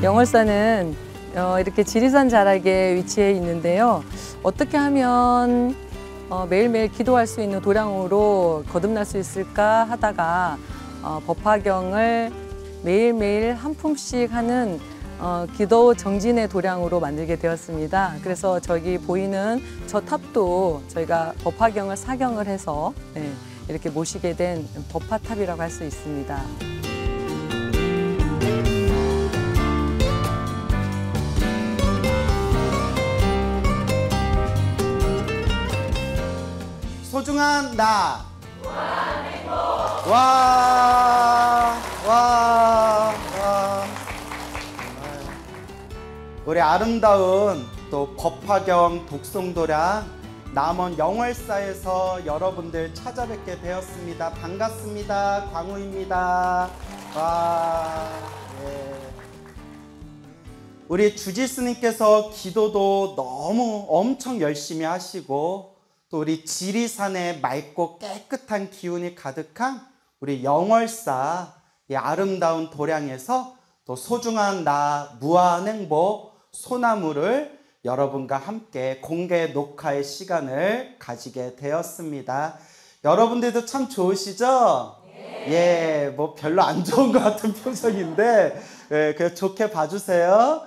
영월사는 이렇게 지리산 자락에 위치해 있는데요. 어떻게 하면 매일매일 기도할 수 있는 도량으로 거듭날 수 있을까 하다가 법화경을 매일매일 한 품씩 하는 기도 정진의 도량으로 만들게 되었습니다. 그래서 저기 보이는 저 탑도 저희가 법화경을 사경을 해서 이렇게 모시게 된 법화탑이라고 할 수 있습니다. 소중한 나. 와. 우리 아름다운 또 법화경 독송도량 남원 영월사에서 여러분들 찾아뵙게 되었습니다. 반갑습니다. 광우입니다. 와. 예. 우리 주지스님께서 기도도 너무 엄청 열심히 하시고 또 우리 지리산의 맑고 깨끗한 기운이 가득한 우리 영월사 이 아름다운 도량에서 또 소중한 나 무한행복 소나무를 여러분과 함께 공개 녹화의 시간을 가지게 되었습니다. 여러분들도 참 좋으시죠? 예, 뭐 별로 안 좋은 것 같은 표정인데 그냥 좋게 봐주세요.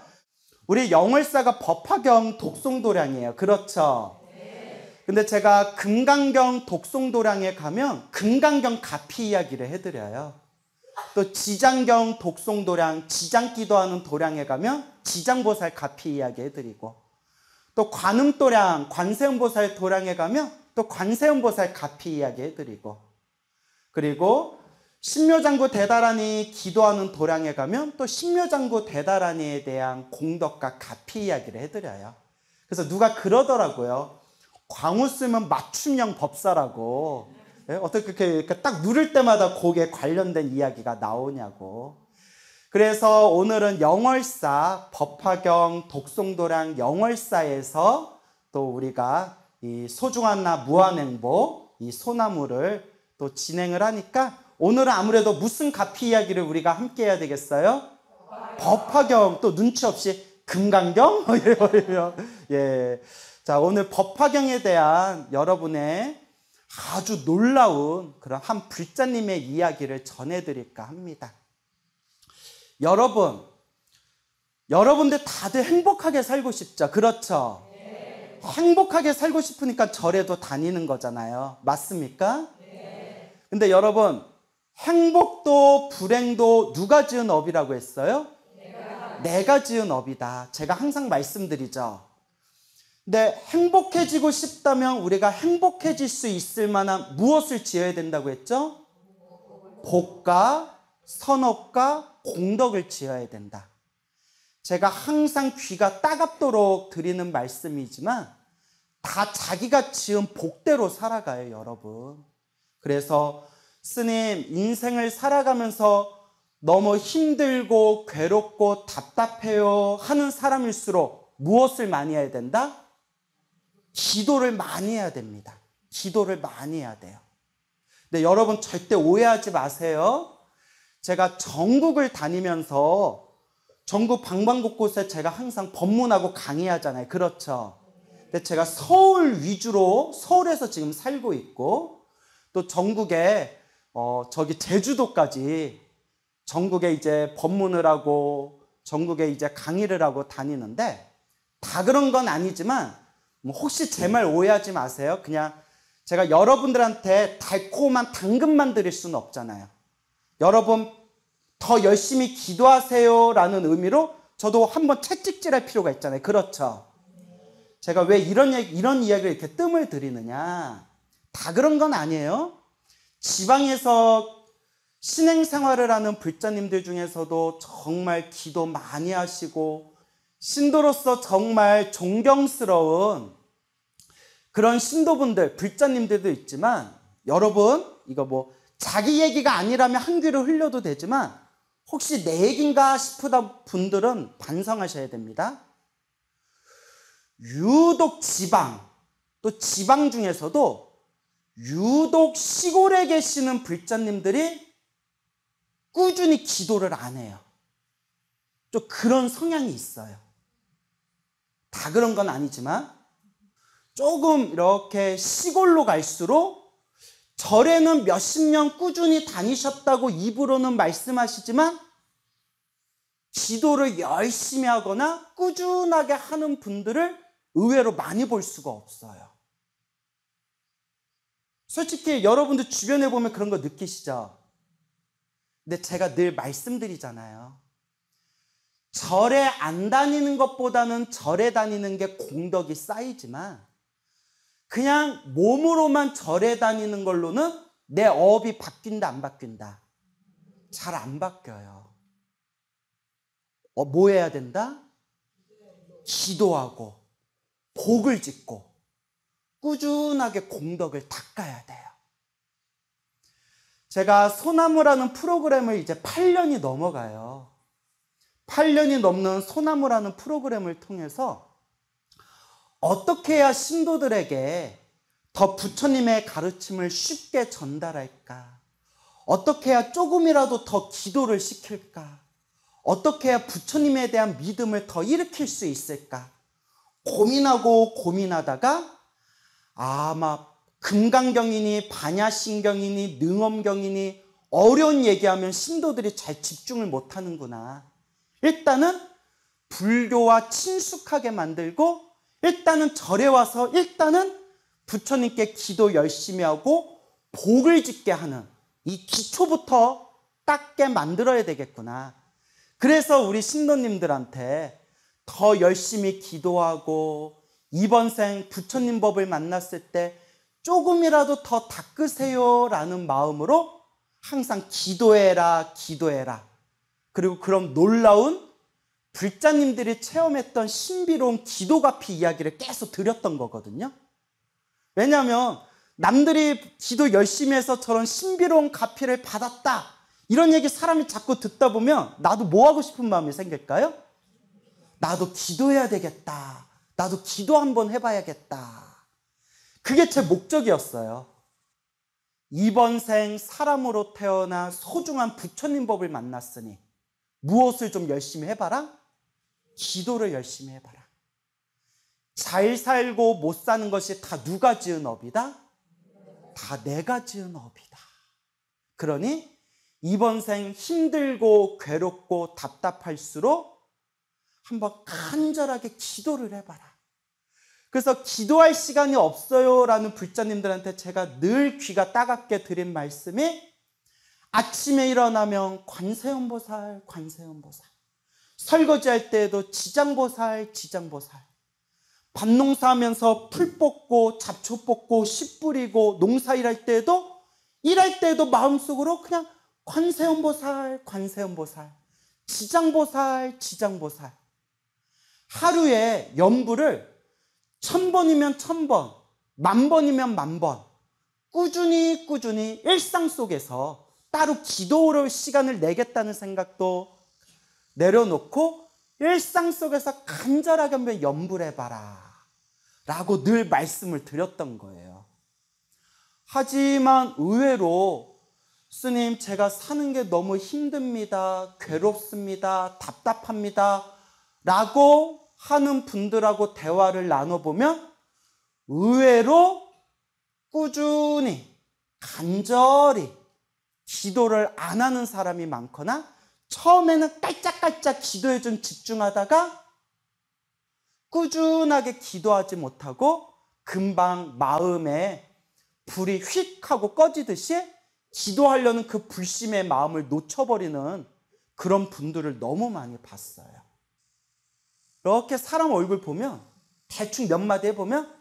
우리 영월사가 법화경 독송도량이에요. 그렇죠? 근데 제가 금강경 독송도량에 가면 금강경 가피 이야기를 해드려요. 또 지장경 독송도량, 지장기도하는 도량에 가면 지장보살 가피 이야기 해드리고 또 관음도량, 관세음보살 도량에 가면 또 관세음보살 가피 이야기 해드리고 그리고 신묘장구 대다라니 기도하는 도량에 가면 또 신묘장구 대다라니에 대한 공덕과 가피 이야기를 해드려요. 그래서 누가 그러더라고요. 광우 쓰면 맞춤형 법사라고. 네? 어떻게 이렇게 딱 누를 때마다 거기에 관련된 이야기가 나오냐고. 그래서 오늘은 영월사 법화경 독송도량 영월사에서 또 우리가 이 소중한 나 무한행복 이 소나무를 또 진행을 하니까 오늘은 아무래도 무슨 가피 이야기를 우리가 함께 해야 되겠어요? 법화경. 또 눈치 없이 금강경? 예. 자, 오늘 법화경에 대한 여러분의 아주 놀라운 그런 한 불자님의 이야기를 전해드릴까 합니다. 여러분들 다들 행복하게 살고 싶죠? 그렇죠? 네. 행복하게 살고 싶으니까 절에도 다니는 거잖아요. 맞습니까? 네. 근데 여러분, 행복도 불행도 누가 지은 업이라고 했어요? 내가 지은 업이다. 제가 항상 말씀드리죠. 근데 행복해지고 싶다면 우리가 행복해질 수 있을 만한 무엇을 지어야 된다고 했죠? 복과 선업과 공덕을 지어야 된다. 제가 항상 귀가 따갑도록 드리는 말씀이지만 다 자기가 지은 복대로 살아가요, 여러분. 그래서 스님, 인생을 살아가면서 너무 힘들고 괴롭고 답답해요 하는 사람일수록 무엇을 많이 해야 된다? 기도를 많이 해야 됩니다. 기도를 많이 해야 돼요. 근데 여러분 절대 오해하지 마세요. 제가 전국을 다니면서 전국 방방곳곳에 제가 항상 법문하고 강의하잖아요. 그렇죠? 근데 제가 서울 위주로 서울에서 지금 살고 있고 또 전국에 저기 제주도까지 전국에 이제 법문을 하고 전국에 이제 강의를 하고 다니는데 다 그런 건 아니지만 혹시 제 말 오해하지 마세요. 그냥 제가 여러분들한테 달콤한 당근만 드릴 수는 없잖아요. 여러분 더 열심히 기도하세요 라는 의미로 저도 한번 채찍질할 필요가 있잖아요. 그렇죠? 제가 왜 이런 이야기를 이렇게 뜸을 들이느냐. 다 그런 건 아니에요. 지방에서 신행생활을 하는 불자님들 중에서도 정말 기도 많이 하시고 신도로서 정말 존경스러운 그런 신도분들, 불자님들도 있지만 여러분 이거 뭐 자기 얘기가 아니라면 한 귀로 흘려도 되지만 혹시 내 얘기인가 싶으다 분들은 반성하셔야 됩니다. 유독 지방, 또 지방 중에서도 유독 시골에 계시는 불자님들이 꾸준히 기도를 안 해요. 좀 그런 성향이 있어요. 다 그런 건 아니지만 조금 이렇게 시골로 갈수록 절에는 몇십 년 꾸준히 다니셨다고 입으로는 말씀하시지만 기도를 열심히 하거나 꾸준하게 하는 분들을 의외로 많이 볼 수가 없어요. 솔직히 여러분들 주변에 보면 그런 거 느끼시죠? 근데 제가 늘 말씀드리잖아요. 절에 안 다니는 것보다는 절에 다니는 게 공덕이 쌓이지만 그냥 몸으로만 절에 다니는 걸로는 내 업이 바뀐다 안 바뀐다? 잘 안 바뀌어요. 뭐 해야 된다? 기도하고 복을 짓고 꾸준하게 공덕을 닦아야 돼요. 제가 소나무라는 프로그램을 이제 8년이 넘어가요. 8년이 넘는 소나무라는 프로그램을 통해서 어떻게 해야 신도들에게 더 부처님의 가르침을 쉽게 전달할까? 어떻게 해야 조금이라도 더 기도를 시킬까? 어떻게 해야 부처님에 대한 믿음을 더 일으킬 수 있을까? 고민하고 고민하다가 막 금강경이니 반야신경이니 능엄경이니 어려운 얘기하면 신도들이 잘 집중을 못하는구나. 일단은 불교와 친숙하게 만들고 일단은 절에 와서 일단은 부처님께 기도 열심히 하고 복을 짓게 하는 이 기초부터 닦게 만들어야 되겠구나. 그래서 우리 신도님들한테 더 열심히 기도하고 이번 생 부처님 법을 만났을 때 조금이라도 더 닦으세요 라는 마음으로 항상 기도해라 기도해라. 그리고 그런 놀라운 불자님들이 체험했던 신비로운 기도가피 이야기를 계속 드렸던 거거든요. 왜냐하면 남들이 기도 열심히 해서 저런 신비로운 가피를 받았다 이런 얘기 사람이 자꾸 듣다 보면 나도 뭐 하고 싶은 마음이 생길까요? 나도 기도해야 되겠다. 나도 기도 한번 해봐야겠다. 그게 제 목적이었어요. 이번 생 사람으로 태어나 소중한 부처님 법을 만났으니 무엇을 좀 열심히 해봐라? 기도를 열심히 해봐라. 잘 살고 못 사는 것이 다 누가 지은 업이다? 다 내가 지은 업이다. 그러니 이번 생 힘들고 괴롭고 답답할수록 한번 간절하게 기도를 해봐라. 그래서 기도할 시간이 없어요 라는 불자님들한테 제가 늘 귀가 따갑게 드린 말씀이 아침에 일어나면 관세음보살 관세음보살, 설거지할 때에도 지장보살 지장보살, 밭농사하면서 풀 뽑고 잡초 뽑고 씨 뿌리고 농사 일할 때에도 마음속으로 그냥 관세음보살 관세음보살, 지장보살 지장보살. 하루에 연부를 1000번이면 1000번, 10,000번이면 10,000번 꾸준히 일상 속에서 따로 기도를 시간을 내겠다는 생각도 내려놓고 일상 속에서 간절하게 한번 연부를 해봐라 라고 늘 말씀을 드렸던 거예요. 하지만 의외로 스님 제가 사는 게 너무 힘듭니다. 괴롭습니다. 답답합니다. 라고 하는 분들하고 대화를 나눠보면 의외로 꾸준히 간절히 기도를 안 하는 사람이 많거나 처음에는 깔짝깔짝 기도에 좀 집중하다가 꾸준하게 기도하지 못하고 금방 마음에 불이 휙 하고 꺼지듯이 기도하려는 그 불심의 마음을 놓쳐버리는 그런 분들을 너무 많이 봤어요. 이렇게 사람 얼굴 보면 대충 몇 마디 해보면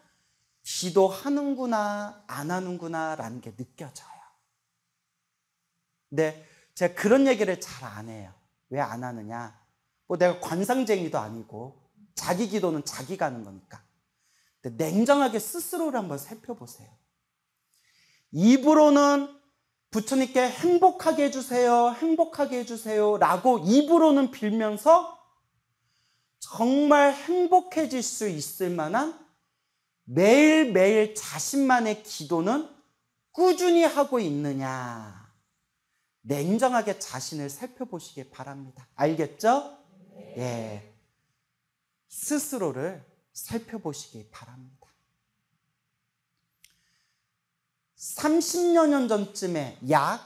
기도하는구나 안 하는구나 라는 게 느껴져요. 근데 제가 그런 얘기를 잘 안 해요. 왜 안 하느냐? 뭐 내가 관상쟁이도 아니고 자기 기도는 자기가 하는 거니까. 근데 냉정하게 스스로를 한번 살펴보세요. 입으로는 부처님께 행복하게 해주세요, 행복하게 해주세요 라고 입으로는 빌면서 정말 행복해질 수 있을 만한 매일매일 자신만의 기도는 꾸준히 하고 있느냐, 냉정하게 자신을 살펴보시기 바랍니다. 알겠죠? 예. 스스로를 살펴보시기 바랍니다. 30여 년 전쯤에, 약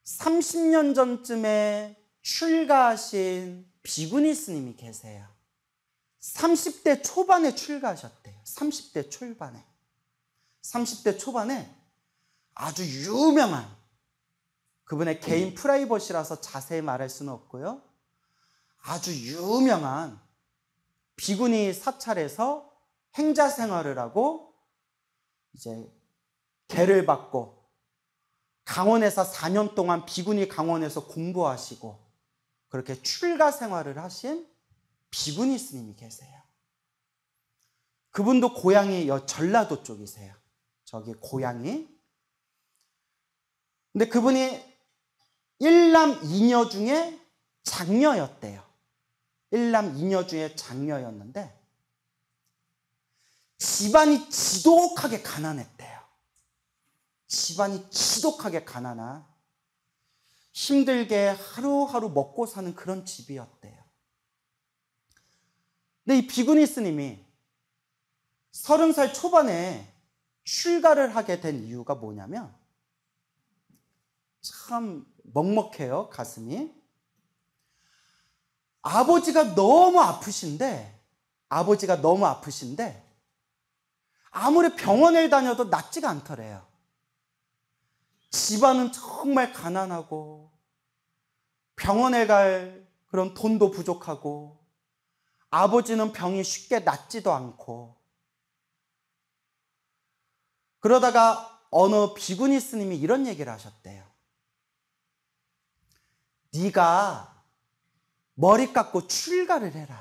30년 전쯤에 출가하신 비구니 스님이 계세요. 30대 초반에 출가하셨대요. 30대 초반에. 30대 초반에 아주 유명한, 그분의 개인 프라이버시라서 자세히 말할 수는 없고요, 아주 유명한 비구니 사찰에서 행자 생활을 하고 이제 계를 받고 강원에서 4년 동안 비구니 강원에서 공부하시고 그렇게 출가 생활을 하신 비구니 스님이 계세요. 그분도 고향이 전라도 쪽이세요. 저기 고향이. 근데 그분이 일남 이녀 중에 장녀였대요. 일남 이녀 중에 장녀였는데 집안이 지독하게 가난했대요. 집안이 지독하게 가난한, 힘들게 하루하루 먹고 사는 그런 집이었대요. 근데 이 비구니 스님이 30살 초반에 출가를 하게 된 이유가 뭐냐면, 참 먹먹해요, 가슴이. 아버지가 너무 아프신데 아무리 병원을 다녀도 낫지가 않더래요. 집안은 정말 가난하고 병원에 갈 그런 돈도 부족하고 아버지는 병이 쉽게 낫지도 않고, 그러다가 어느 비구니 스님이 이런 얘기를 하셨대요. 네가 머리 깎고 출가를 해라.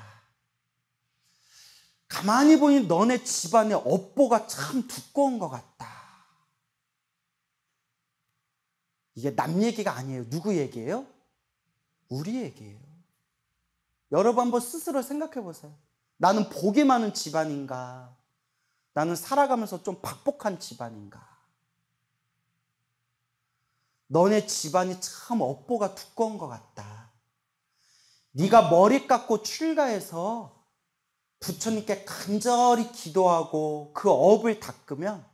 가만히 보니 너네 집안의 업보가 참 두꺼운 것 같다. 이게 남 얘기가 아니에요. 누구 얘기예요? 우리 얘기예요. 여러분 한번 스스로 생각해 보세요. 나는 복이 많은 집안인가? 나는 살아가면서 좀 박복한 집안인가? 너네 집안이 참 업보가 두꺼운 것 같다. 네가 머리 깎고 출가해서 부처님께 간절히 기도하고 그 업을 닦으면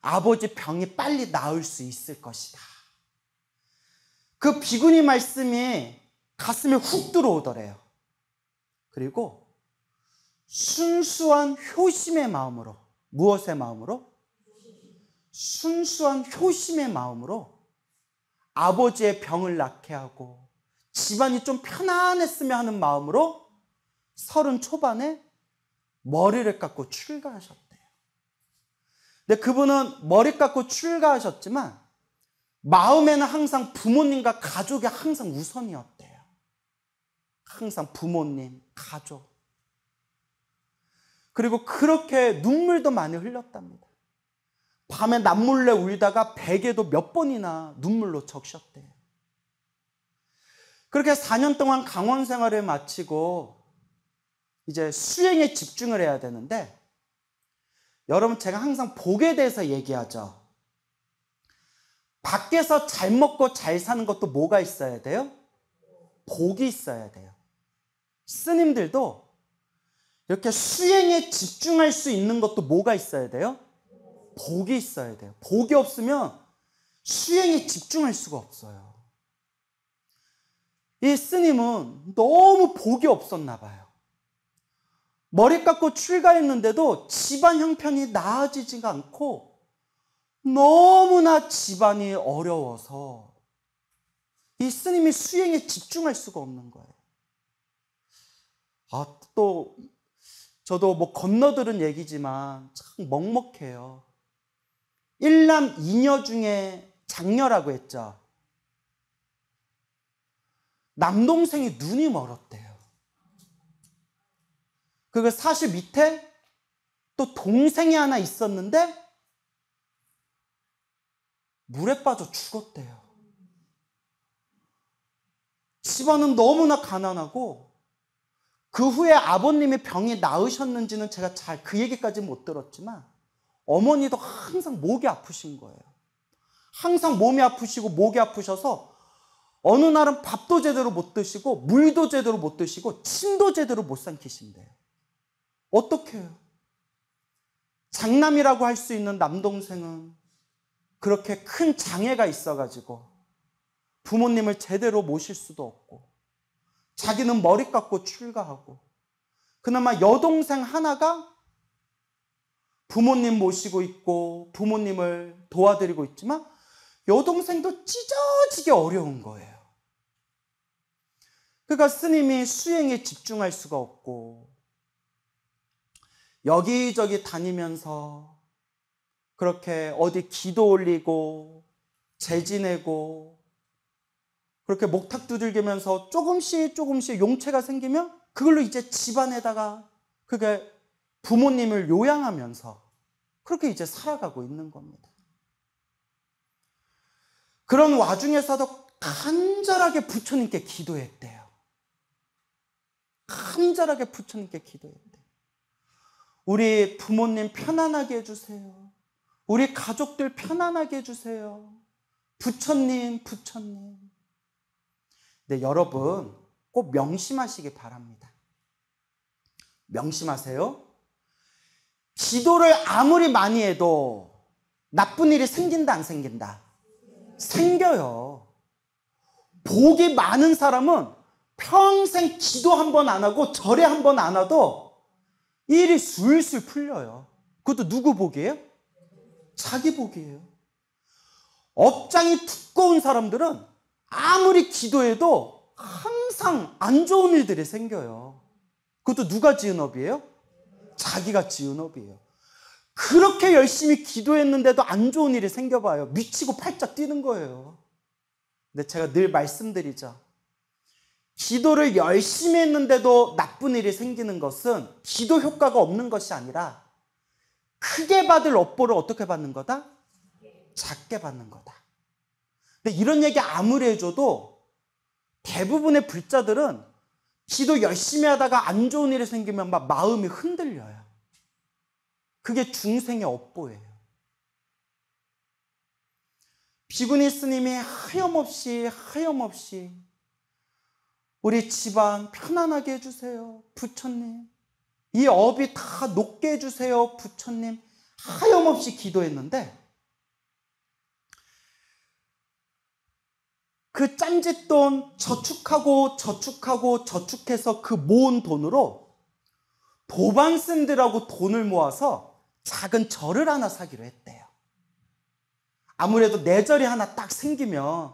아버지 병이 빨리 나을 수 있을 것이다. 그 비구니 말씀이 가슴에 훅 들어오더래요. 그리고 순수한 효심의 마음으로, 무엇의 마음으로? 순수한 효심의 마음으로 아버지의 병을 낫게 하고 집안이 좀 편안했으면 하는 마음으로 30 초반에 머리를 깎고 출가하셨대요. 근데 그분은 머리 깎고 출가하셨지만 마음에는 항상 부모님과 가족이 항상 우선이었대요. 항상 부모님, 가족. 그리고 그렇게 눈물도 많이 흘렸답니다. 밤에 남몰래 울다가 베개도 몇 번이나 눈물로 적셨대요. 그렇게 4년 동안 강원 생활을 마치고 이제 수행에 집중을 해야 되는데, 여러분 제가 항상 복에 대해서 얘기하죠. 밖에서 잘 먹고 잘 사는 것도 뭐가 있어야 돼요? 복이 있어야 돼요. 스님들도 이렇게 수행에 집중할 수 있는 것도 뭐가 있어야 돼요? 복이 있어야 돼요. 복이 없으면 수행에 집중할 수가 없어요. 이 스님은 너무 복이 없었나 봐요. 머리 깎고 출가했는데도 집안 형편이 나아지지가 않고 너무나 집안이 어려워서 이 스님이 수행에 집중할 수가 없는 거예요. 또 저도 뭐 건너들은 얘기지만 참 먹먹해요. 일남 이녀 중에 장녀라고 했죠. 남동생이 눈이 멀었대요. 그리고 사실 밑에 또 동생이 하나 있었는데 물에 빠져 죽었대요. 집안은 너무나 가난하고 그 후에 아버님의 병이 나으셨는지는 제가 잘 그 얘기까지 못 들었지만 어머니도 항상 목이 아프신 거예요. 항상 몸이 아프시고 목이 아프셔서 어느 날은 밥도 제대로 못 드시고 물도 제대로 못 드시고 침도 제대로 못 삼키신대요. 어떻게 해요? 장남이라고 할 수 있는 남동생은 그렇게 큰 장애가 있어가지고 부모님을 제대로 모실 수도 없고 자기는 머리 깎고 출가하고 그나마 여동생 하나가 부모님 모시고 있고 부모님을 도와드리고 있지만 여동생도 찢어지게 어려운 거예요. 그러니까 스님이 수행에 집중할 수가 없고 여기저기 다니면서 그렇게 어디 기도 올리고 재지내고 그렇게 목탁 두들기면서 조금씩 용체가 생기면 그걸로 이제 집안에다가 그게 부모님을 요양하면서 그렇게 이제 살아가고 있는 겁니다. 그런 와중에서도 간절하게 부처님께 기도했대요. 간절하게 부처님께 기도했대요. 우리 부모님 편안하게 해주세요. 우리 가족들 편안하게 해주세요. 부처님. 네, 여러분 꼭 명심하시기 바랍니다. 명심하세요. 기도를 아무리 많이 해도 나쁜 일이 생긴다 안 생긴다? 생겨요. 복이 많은 사람은 평생 기도 한 번 안 하고 절에 한 번 안 와도 일이 술술 풀려요. 그것도 누구 복이에요? 자기 복이에요. 업장이 두꺼운 사람들은 아무리 기도해도 항상 안 좋은 일들이 생겨요. 그것도 누가 지은 업이에요? 자기가 지은 업이에요. 그렇게 열심히 기도했는데도 안 좋은 일이 생겨봐요. 미치고 팔짝 뛰는 거예요. 근데 제가 늘 말씀드리죠. 기도를 열심히 했는데도 나쁜 일이 생기는 것은 기도 효과가 없는 것이 아니라 크게 받을 업보를 어떻게 받는 거다? 작게 받는 거다. 근데 이런 얘기 아무리 해줘도 대부분의 불자들은 기도 열심히 하다가 안 좋은 일이 생기면 막 마음이 흔들려요. 그게 중생의 업보예요. 비구니 스님이 하염없이 우리 집안 편안하게 해주세요. 부처님. 이 업이 다 녹게 해주세요. 부처님. 하염없이 기도했는데 그 짬짓돈 저축해서 그 모은 돈으로 도반스님들하고 돈을 모아서 작은 절을 하나 사기로 했대요. 아무래도 내절이 하나 딱 생기면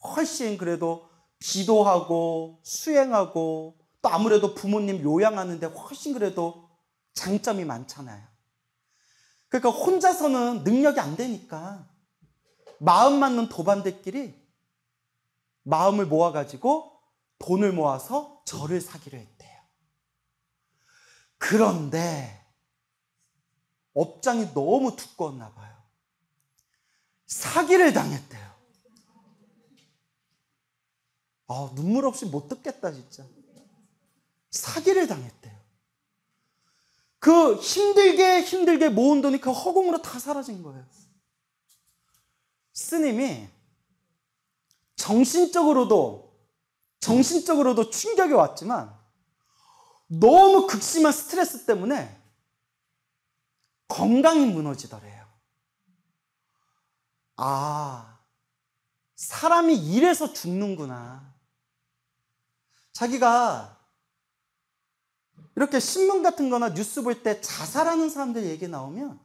훨씬 그래도 기도하고 수행하고 또 아무래도 부모님 요양하는데 훨씬 그래도 장점이 많잖아요. 그러니까 혼자서는 능력이 안 되니까 마음 맞는 도반들끼리 마음을 모아가지고 돈을 모아서 절을 사기로 했대요. 그런데 업장이 너무 두꺼웠나 봐요. 사기를 당했대요. 눈물 없이 못 듣겠다 진짜. 사기를 당했대요. 그 힘들게 모은 돈이 그 허공으로 다 사라진 거예요. 스님이 정신적으로도 충격이 왔지만 너무 극심한 스트레스 때문에 건강이 무너지더래요. 사람이 이래서 죽는구나. 자기가 이렇게 신문 같은 거나 뉴스 볼 때 자살하는 사람들 얘기 나오면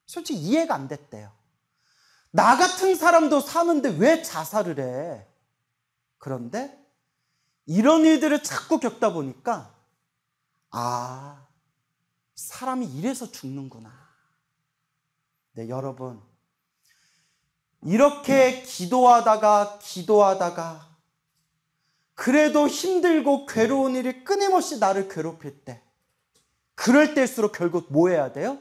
솔직히 이해가 안 됐대요. 나 같은 사람도 사는데 왜 자살을 해? 그런데 이런 일들을 자꾸 겪다 보니까 사람이 이래서 죽는구나. 네, 여러분. 이렇게 기도하다가 그래도 힘들고 괴로운 일이 끊임없이 나를 괴롭힐 때 그럴 때일수록 결국 뭐 해야 돼요?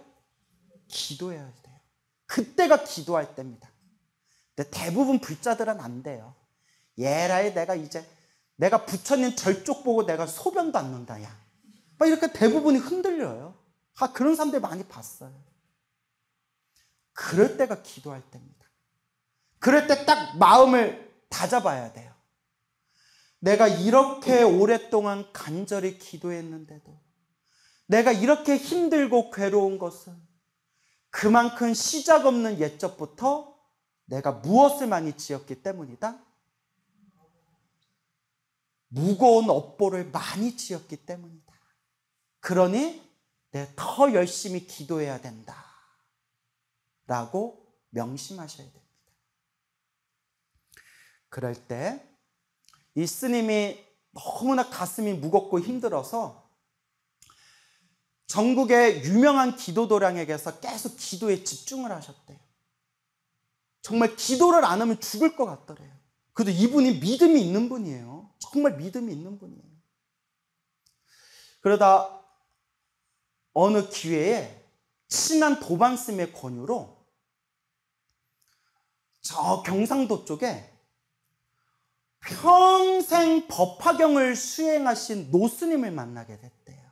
기도해야 돼요. 그때가 기도할 때입니다. 근데 대부분 불자들은 안 돼요. 예라이 내가 부처님 절 쪽 보고 내가 소변도 안 넣는다 야. 막 이렇게 대부분이 흔들려요. 그런 사람들 많이 봤어요. 그럴 때가 기도할 때입니다. 그럴 때 딱 마음을 다잡아야 돼요. 내가 이렇게 오랫동안 간절히 기도했는데도, 내가 이렇게 힘들고 괴로운 것은 그만큼 시작 없는 옛적부터 내가 무엇을 많이 지었기 때문이다? 무거운 업보를 많이 지었기 때문이다. 그러니 내가 더 열심히 기도해야 된다 라고 명심하셔야 됩니다. 그럴 때 이 스님이 너무나 가슴이 무겁고 힘들어서 전국의 유명한 기도도량에게서 계속 기도에 집중을 하셨대요. 정말 기도를 안 하면 죽을 것 같더래요. 그래도 이분이 믿음이 있는 분이에요. 정말 믿음이 있는 분이에요. 그러다 어느 기회에 친한 도반스님의 권유로 저 경상도 쪽에 평생 법화경을 수행하신 노스님을 만나게 됐대요.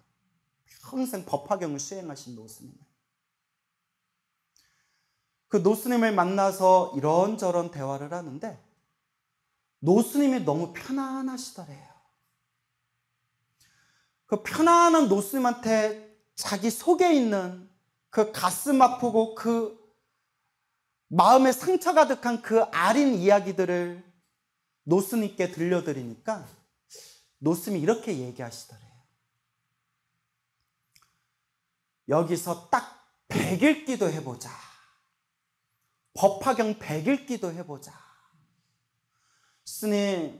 평생 법화경을 수행하신 노스님을. 그 노스님을 만나서 이런저런 대화를 하는데 노스님이 너무 편안하시더래요. 그 편안한 노스님한테 자기 속에 있는 그 가슴 아프고 그 마음에 상처 가득한 그 아린 이야기들을 노스님께 들려드리니까 노스님이 이렇게 얘기하시더래요. 여기서 딱 100일 기도 해보자. 법화경 100일 기도 해보자. 스님,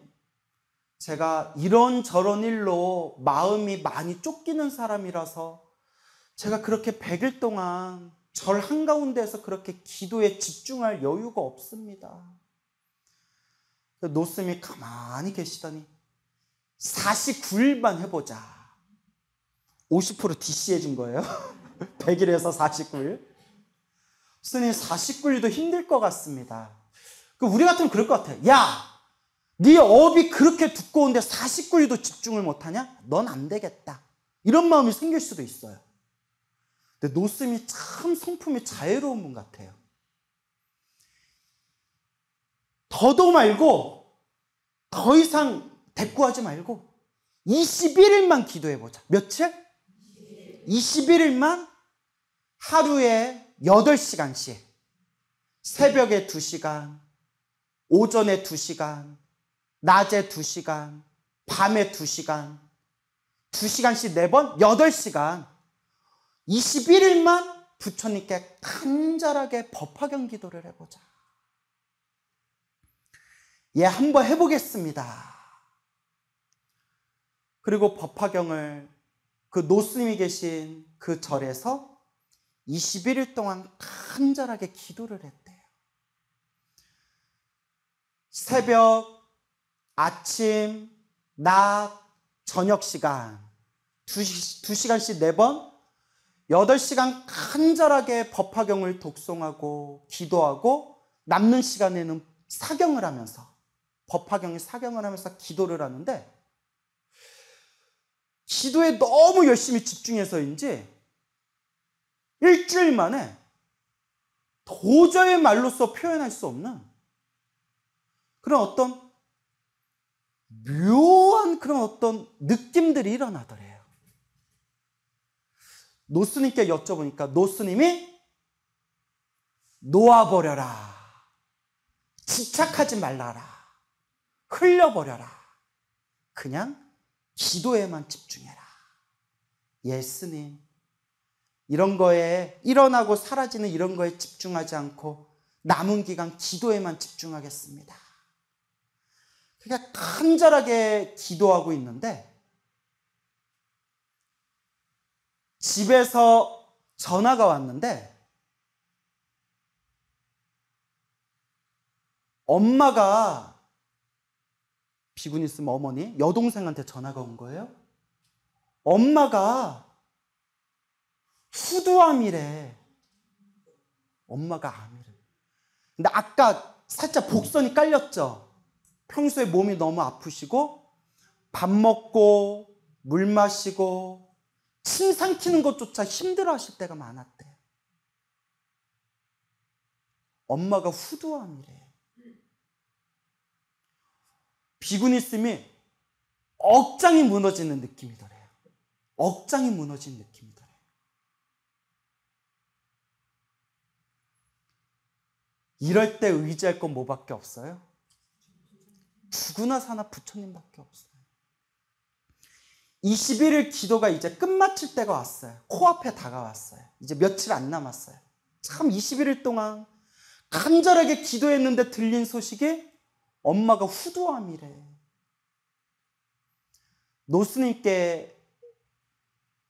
제가 이런저런 일로 마음이 많이 쫓기는 사람이라서 제가 그렇게 100일 동안 절 한가운데에서 그렇게 기도에 집중할 여유가 없습니다. 노스님이 가만히 계시더니 49일만 해보자. 50% DC해 준 거예요. 100일에서 49일. 스님 49일도 힘들 것 같습니다. 우리 같으면 그럴 것 같아요. 야, 네 업이 그렇게 두꺼운데 49일도 집중을 못하냐? 넌 안 되겠다. 이런 마음이 생길 수도 있어요. 근데 노스님이 참 성품이 자애로운 분 같아요. 더도 말고 더 이상 대꾸하지 말고 21일만 기도해보자. 며칠? 21일만 하루에 8시간씩 새벽에 2시간, 오전에 2시간, 낮에 2시간, 밤에 2시간, 2시간씩 4번, 8시간 21일만 부처님께 간절하게 법화경 기도를 해보자. 예, 한번 해보겠습니다. 그리고 법화경을 그 노스님이 계신 그 절에서 21일 동안 간절하게 기도를 했대요. 새벽, 아침, 낮, 저녁 시간 2시간씩 4번 8시간 간절하게 법화경을 독송하고 기도하고 남는 시간에는 사경을 하면서 법화경에 사경을 하면서 기도를 하는데 기도에 너무 열심히 집중해서인지 일주일 만에 도저히 말로써 표현할 수 없는 그런 어떤 묘한 그런 어떤 느낌들이 일어나더래요. 노스님께 여쭤보니까 노스님이 놓아버려라. 집착하지 말라라. 흘려버려라. 그냥 기도에만 집중해라. 예, 스님. 이런 거에 일어나고 사라지는 이런 거에 집중하지 않고 남은 기간 기도에만 집중하겠습니다. 그러니까 간절하게 기도하고 있는데 집에서 전화가 왔는데 엄마가 비군 있으면 어머니, 여동생한테 전화가 온 거예요. 엄마가 후두암이래. 엄마가 암이래. 근데 아까 살짝 복선이 깔렸죠. 평소에 몸이 너무 아프시고 밥 먹고 물 마시고 침 삼키는 것조차 힘들어 하실 때가 많았대요. 엄마가 후두암이래. 비구니스님이 억장이 무너지는 느낌이더래요. 억장이 무너지는 느낌이더래요. 이럴 때 의지할 건 뭐밖에 없어요? 죽으나 사나 부처님밖에 없어요. 21일 기도가 이제 끝마칠 때가 왔어요. 코앞에 다가왔어요. 이제 며칠 안 남았어요. 참 21일 동안 간절하게 기도했는데 들린 소식이 엄마가 후두암이래. 노스님께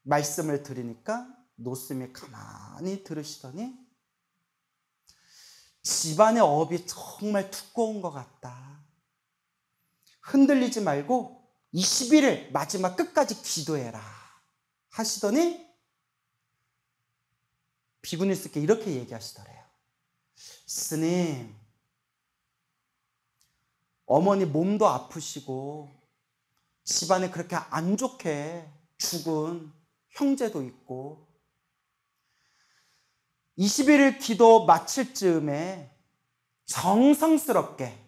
말씀을 드리니까 노스님이 가만히 들으시더니 집안의 업이 정말 두꺼운 것 같다. 흔들리지 말고 21일 마지막 끝까지 기도해라 하시더니 비구니스께 이렇게 얘기하시더래요. 스님, 어머니 몸도 아프시고 집안에 그렇게 안 좋게 죽은 형제도 있고 21일 기도 마칠 즈음에 정성스럽게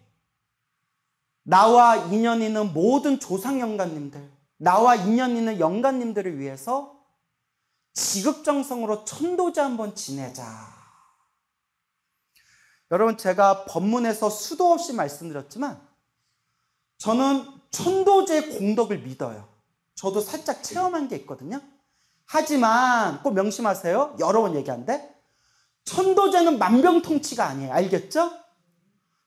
나와 인연 있는 모든 조상 영가님들, 나와 인연 있는 영가님들을 위해서 지극정성으로 천도제 한번 지내자. 여러분, 제가 법문에서 수도 없이 말씀드렸지만 저는 천도제의 공덕을 믿어요. 저도 살짝 체험한 게 있거든요. 하지만 꼭 명심하세요. 여러 번 얘기하는데 천도제는 만병통치가 아니에요. 알겠죠?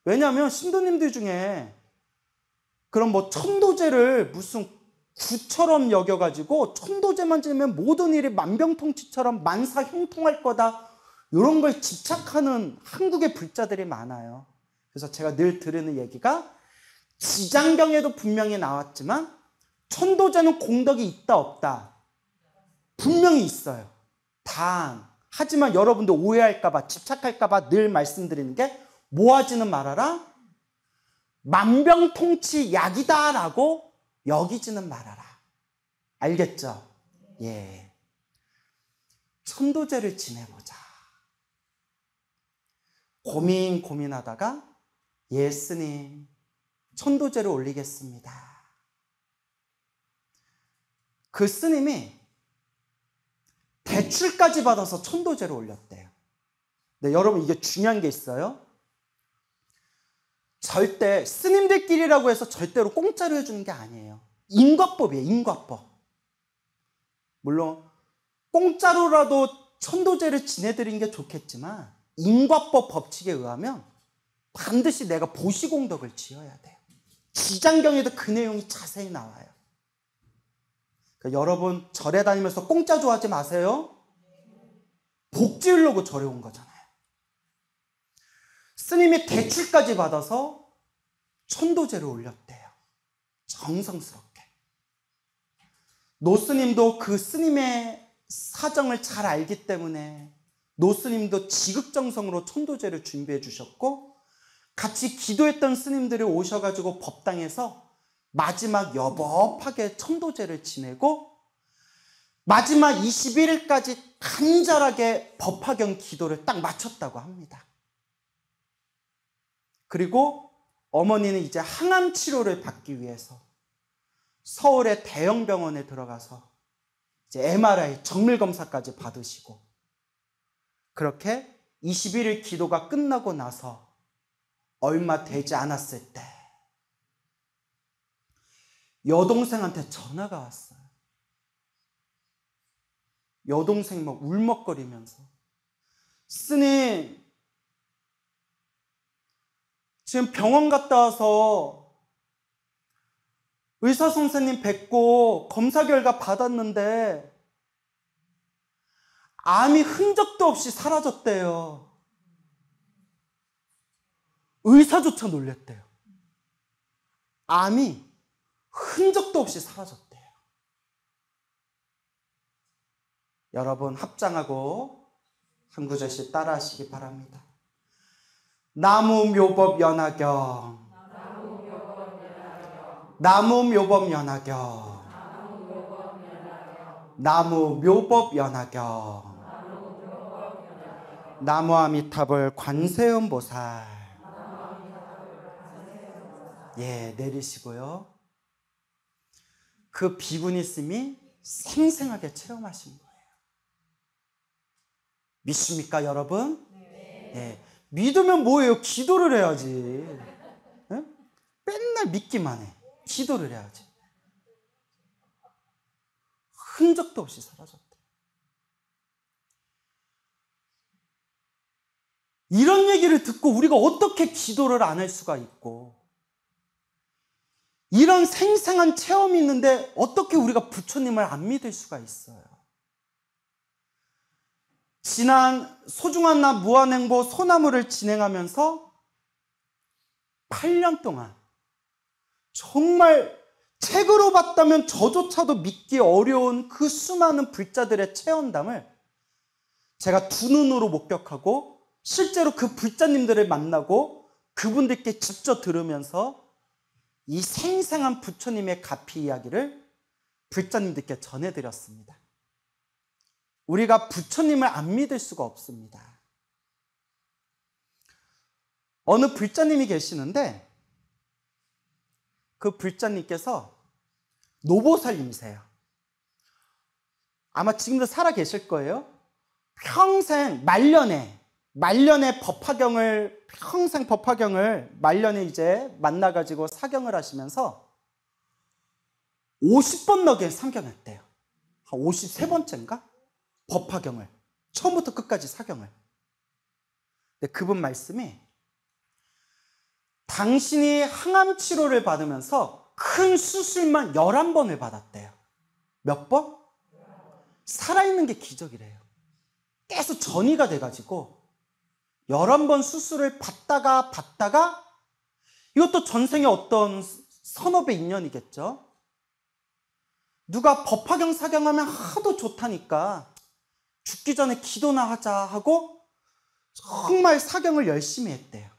왜냐하면 신도님들 중에 그럼 뭐 천도제를 무슨 구처럼 여겨가지고 천도제만 지내면 모든 일이 만병통치처럼 만사형통할 거다, 이런 걸 집착하는 한국의 불자들이 많아요. 그래서 제가 늘 들으는 얘기가 지장경에도 분명히 나왔지만 천도제는 공덕이 있다 없다? 분명히 있어요. 하지만 여러분들 오해할까봐, 집착할까봐 늘 말씀드리는 게 모하지는 말아라, 만병통치 약이다라고 여기지는 말아라. 알겠죠? 예. 천도제를 지내보자. 고민하다가 예스님 천도제를 올리겠습니다. 그 스님이 대출까지 받아서 천도제를 올렸대요. 네, 여러분 이게 중요한 게 있어요. 절대 스님들끼리라고 해서 절대로 공짜로 해주는 게 아니에요. 인과법이에요. 인과법. 물론 공짜로라도 천도제를 지내드리는 게 좋겠지만 인과법 법칙에 의하면 반드시 내가 보시공덕을 지어야 돼요. 지장경에도 그 내용이 자세히 나와요. 그러니까 여러분 절에 다니면서 공짜 좋아하지 마세요. 복 지으려고 절에 온 거잖아요. 스님이 대출까지 받아서 천도제를 올렸대요. 정성스럽게. 노스님도 그 스님의 사정을 잘 알기 때문에 노스님도 지극정성으로 천도제를 준비해 주셨고, 같이 기도했던 스님들이 오셔가지고 법당에서 마지막 여법하게 천도제를 지내고 마지막 21일까지 간절하게 법화경 기도를 딱 마쳤다고 합니다. 그리고 어머니는 이제 항암 치료를 받기 위해서 서울의 대형 병원에 들어가서 이제 MRI 정밀 검사까지 받으시고, 그렇게 21일 기도가 끝나고 나서 얼마 되지 않았을 때 여동생한테 전화가 왔어요. 여동생이 막 울먹거리면서, 스님 지금 병원 갔다 와서 의사 선생님 뵙고 검사 결과 받았는데 암이 흔적도 없이 사라졌대요. 의사조차 놀랬대요. 암이 흔적도 없이 사라졌대요. 여러분 합장하고 한 구절씩 따라 하시기 바랍니다. 나무묘법연화경, 나무묘법연화경, 나무묘법연화경, 나무아미타불 관세음보살. 예, 내리시고요. 그 비구니스님이 생생하게 체험하신 거예요. 믿습니까, 여러분? 네. 믿으면 뭐예요? 기도를 해야지. 네? 맨날 믿기만 해. 기도를 해야지. 흔적도 없이 사라졌대. 이런 얘기를 듣고 우리가 어떻게 기도를 안 할 수가 있고, 이런 생생한 체험이 있는데 어떻게 우리가 부처님을 안 믿을 수가 있어요? 지난 소중한 나 무한행보 소나무를 진행하면서 8년 동안 정말 책으로 봤다면 저조차도 믿기 어려운 그 수많은 불자들의 체험담을 제가 두 눈으로 목격하고 실제로 그 불자님들을 만나고 그분들께 직접 들으면서 이 생생한 부처님의 가피 이야기를 불자님들께 전해드렸습니다. 우리가 부처님을 안 믿을 수가 없습니다. 어느 불자님이 계시는데 그 불자님께서 노보살님이세요. 아마 지금도 살아 계실 거예요. 평생 말년에 법화경을 평생 법화경을 말년에 이제 만나가지고 사경을 하시면서 50번 넘게 사경했대요. 한 53번째인가? 법화경을 처음부터 끝까지 사경을. 근데 그분 말씀이 당신이 항암 치료를 받으면서 큰 수술만 11번을 받았대요. 몇 번? 살아있는 게 기적이래요. 계속 전이가 돼가지고 11번 수술을 받다가 이것도 전생의 어떤 선업의 인연이겠죠. 누가 법화경 사경하면 하도 좋다니까 죽기 전에 기도나 하자 하고 정말 사경을 열심히 했대요.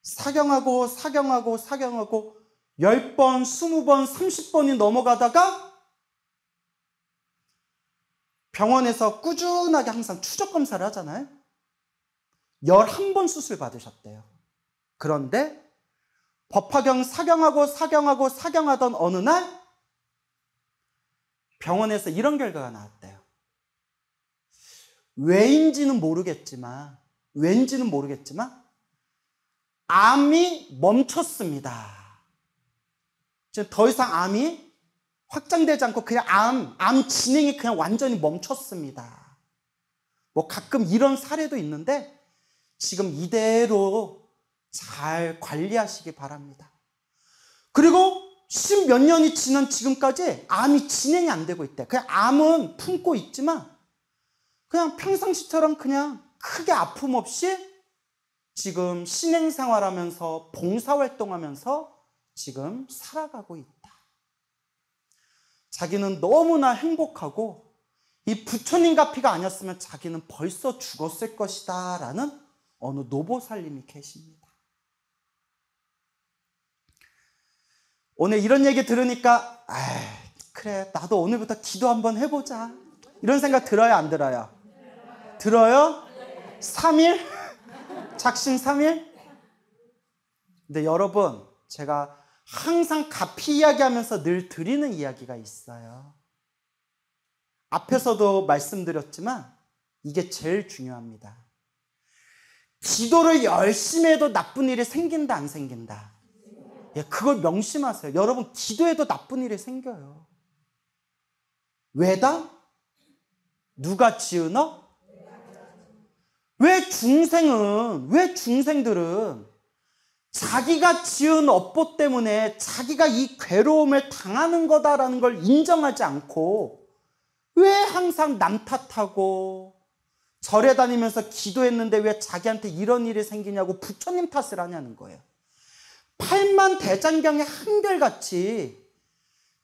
사경하고 10번, 20번, 30번이 넘어가다가 병원에서 꾸준하게 항상 추적 검사를 하잖아요. 11번 수술 받으셨대요. 그런데 법화경 사경하던 어느 날 병원에서 이런 결과가 나왔대요. 왠지는 모르겠지만 암이 멈췄습니다. 지금 더 이상 암이 확장되지 않고 그냥 암 진행이 그냥 완전히 멈췄습니다. 뭐 가끔 이런 사례도 있는데 지금 이대로 잘 관리하시기 바랍니다. 그리고 10몇 년이 지난 지금까지 암이 진행이 안 되고 있대. 그냥 암은 품고 있지만 그냥 평상시처럼 그냥 크게 아픔 없이 지금 신행생활하면서 봉사활동하면서 지금 살아가고 있다. 자기는 너무나 행복하고 이 부처님 가피가 아니었으면 자기는 벌써 죽었을 것이다 라는 어느 노보살님이 계십니다. 오늘 이런 얘기 들으니까 그래 나도 오늘부터 기도 한번 해보자 이런 생각 들어요 안 들어요? 들어요? 3일? 작심 3일? 근데 여러분 제가 항상 가피 이야기하면서 늘 드리는 이야기가 있어요. 앞에서도 말씀드렸지만 이게 제일 중요합니다. 기도를 열심히 해도 나쁜 일이 생긴다 안 생긴다? 예, 그걸 명심하세요. 여러분 기도해도 나쁜 일이 생겨요. 왜다? 누가 지으너? 왜 중생들은 자기가 지은 업보 때문에 자기가 이 괴로움을 당하는 거다라는 걸 인정하지 않고 왜 항상 남 탓하고 절에 다니면서 기도했는데 왜 자기한테 이런 일이 생기냐고 부처님 탓을 하냐는 거예요. 팔만대장경의 한결같이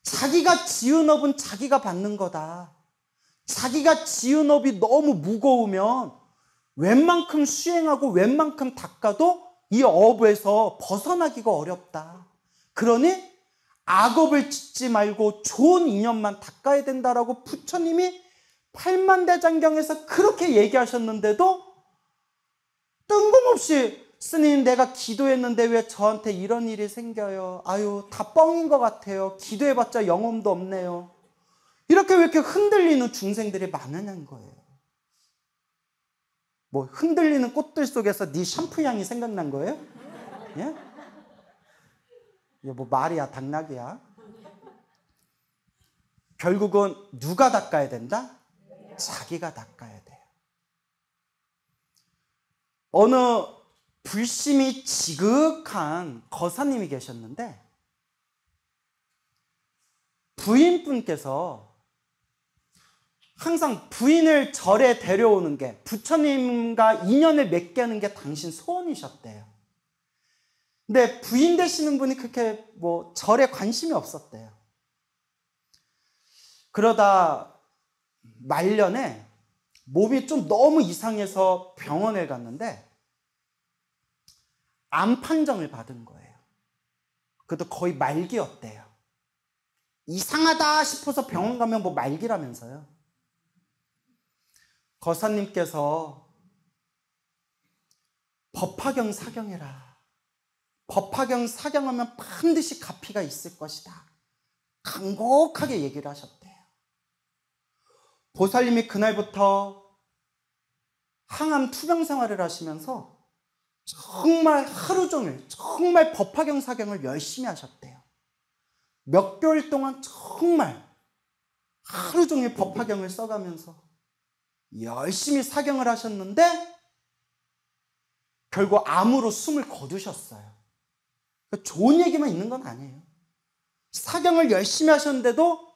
자기가 지은 업은 자기가 받는 거다. 자기가 지은 업이 너무 무거우면 웬만큼 수행하고 웬만큼 닦아도 이 업에서 벗어나기가 어렵다. 그러니 악업을 짓지 말고 좋은 인연만 닦아야 된다라고 부처님이 팔만대장경에서 그렇게 얘기하셨는데도 뜬금없이 스님, 내가 기도했는데 왜 저한테 이런 일이 생겨요? 아유, 다 뻥인 것 같아요. 기도해봤자 영혼도 없네요. 이렇게 왜 이렇게 흔들리는 중생들이 많으냐는 거예요. 뭐 흔들리는 꽃들 속에서 네 샴푸 향이 생각난 거예요? 예? 이게 뭐 말이야, 당나귀야? 결국은 누가 닦아야 된다? 자기가 닦아야 돼요. 어느 불심이 지극한 거사님이 계셨는데 부인분께서 항상 부인을 절에 데려오는 게, 부처님과 인연을 맺게 하는 게 당신 소원이셨대요. 근데 부인 되시는 분이 그렇게 뭐 절에 관심이 없었대요. 그러다 말년에 몸이 좀 너무 이상해서 병원에 갔는데 암 판정을 받은 거예요. 그것도 거의 말기였대요. 이상하다 싶어서 병원 가면 뭐 말기라면서요. 거사님께서 법화경 사경해라. 법화경 사경하면 반드시 가피가 있을 것이다. 간곡하게 얘기를 하셨대요. 보살님이 그날부터 항암 투병 생활을 하시면서 정말 하루 종일 정말 법화경 사경을 열심히 하셨대요. 몇 개월 동안 정말 하루 종일 법화경을 써가면서 열심히 사경을 하셨는데 결국 암으로 숨을 거두셨어요. 좋은 얘기만 있는 건 아니에요. 사경을 열심히 하셨는데도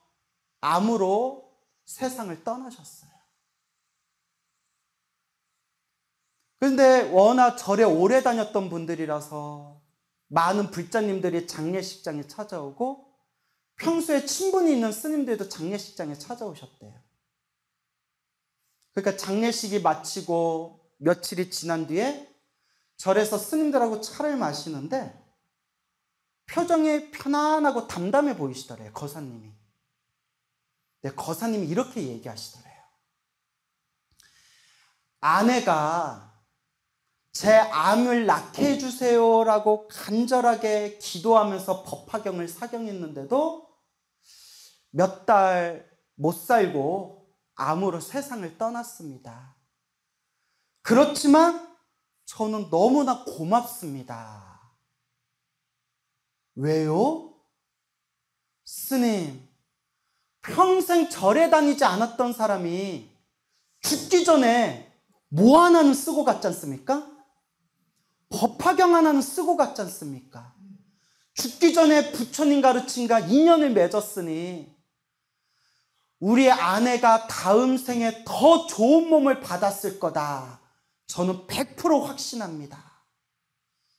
암으로 세상을 떠나셨어요. 그런데 워낙 절에 오래 다녔던 분들이라서 많은 불자님들이 장례식장에 찾아오고 평소에 친분이 있는 스님들도 장례식장에 찾아오셨대요. 그러니까 장례식이 마치고 며칠이 지난 뒤에 절에서 스님들하고 차를 마시는데 표정이 편안하고 담담해 보이시더래요, 거사님이. 근데 거사님이 이렇게 얘기하시더래요. 아내가 제 암을 낫게 해주세요라고 간절하게 기도하면서 법화경을 사경했는데도 몇 달 못 살고 암으로 세상을 떠났습니다. 그렇지만 저는 너무나 고맙습니다. 왜요? 스님, 평생 절에 다니지 않았던 사람이 죽기 전에 뭐 하나는 쓰고 갔지 않습니까? 법화경 하나는 쓰고 갔지 않습니까? 죽기 전에 부처님 가르침과 인연을 맺었으니 우리 아내가 다음 생에 더 좋은 몸을 받았을 거다. 저는 100% 확신합니다.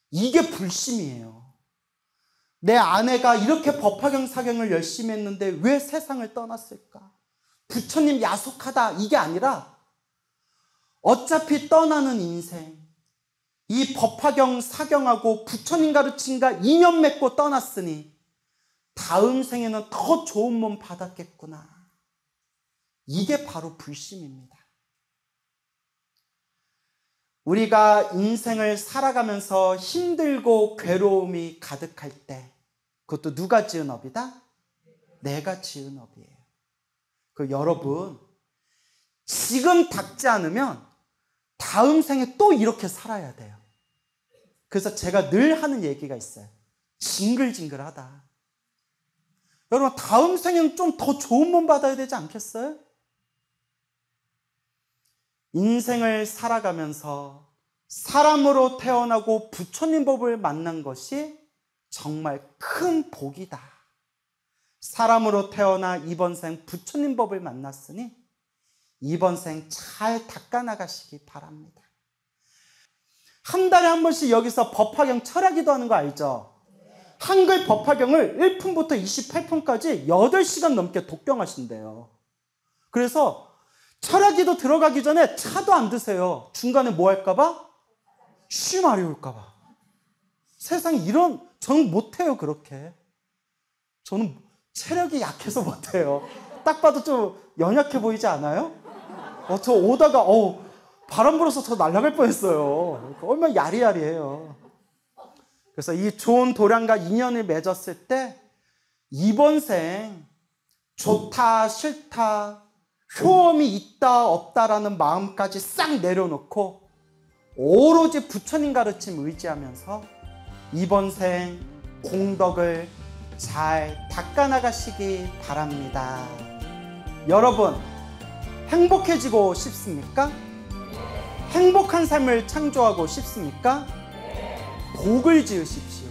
이게 불심이에요. 내 아내가 이렇게 법화경 사경을 열심히 했는데 왜 세상을 떠났을까? 부처님 야속하다, 이게 아니라 어차피 떠나는 인생, 이 법화경 사경하고 부처님 가르침과 인연 맺고 떠났으니 다음 생에는 더 좋은 몸 받았겠구나. 이게 바로 불심입니다. 우리가 인생을 살아가면서 힘들고 괴로움이 가득할 때 그것도 누가 지은 업이다? 내가 지은 업이에요. 그 여러분, 지금 닦지 않으면 다음 생에 또 이렇게 살아야 돼요. 그래서 제가 늘 하는 얘기가 있어요. 징글징글하다. 여러분, 다음 생에는 좀 더 좋은 몸 받아야 되지 않겠어요? 인생을 살아가면서 사람으로 태어나고 부처님 법을 만난 것이 정말 큰 복이다. 사람으로 태어나 이번 생 부처님 법을 만났으니 이번 생 잘 닦아나가시기 바랍니다. 한 달에 한 번씩 여기서 법화경 철야기도 하는 거 알죠? 한글 법화경을 1품부터 28품까지 8시간 넘게 독경하신대요. 그래서 철야기도 들어가기 전에 차도 안 드세요. 중간에 뭐 할까봐? 쉬 마려울까봐. 세상에 이런, 저는 못해요, 그렇게. 저는 체력이 약해서 못해요. 딱 봐도 좀 연약해 보이지 않아요? 저 오다가, 바람 불어서 저 날아갈 뻔했어요. 얼마나 야리야리해요. 그래서 이 좋은 도량과 인연을 맺었을 때 이번 생 좋다 싫다 효험이 있다 없다라는 마음까지 싹 내려놓고 오로지 부처님 가르침 의지하면서 이번 생 공덕을 잘 닦아나가시기 바랍니다. 여러분 행복해지고 싶습니까? 행복한 삶을 창조하고 싶습니까? 복을 지으십시오.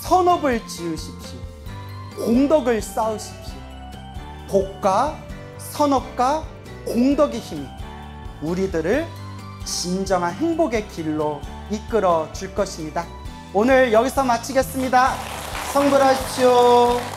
선업을 지으십시오. 공덕을 쌓으십시오. 복과 선업과 공덕의 힘이 우리들을 진정한 행복의 길로 이끌어 줄 것입니다. 오늘 여기서 마치겠습니다. 성불하십시오.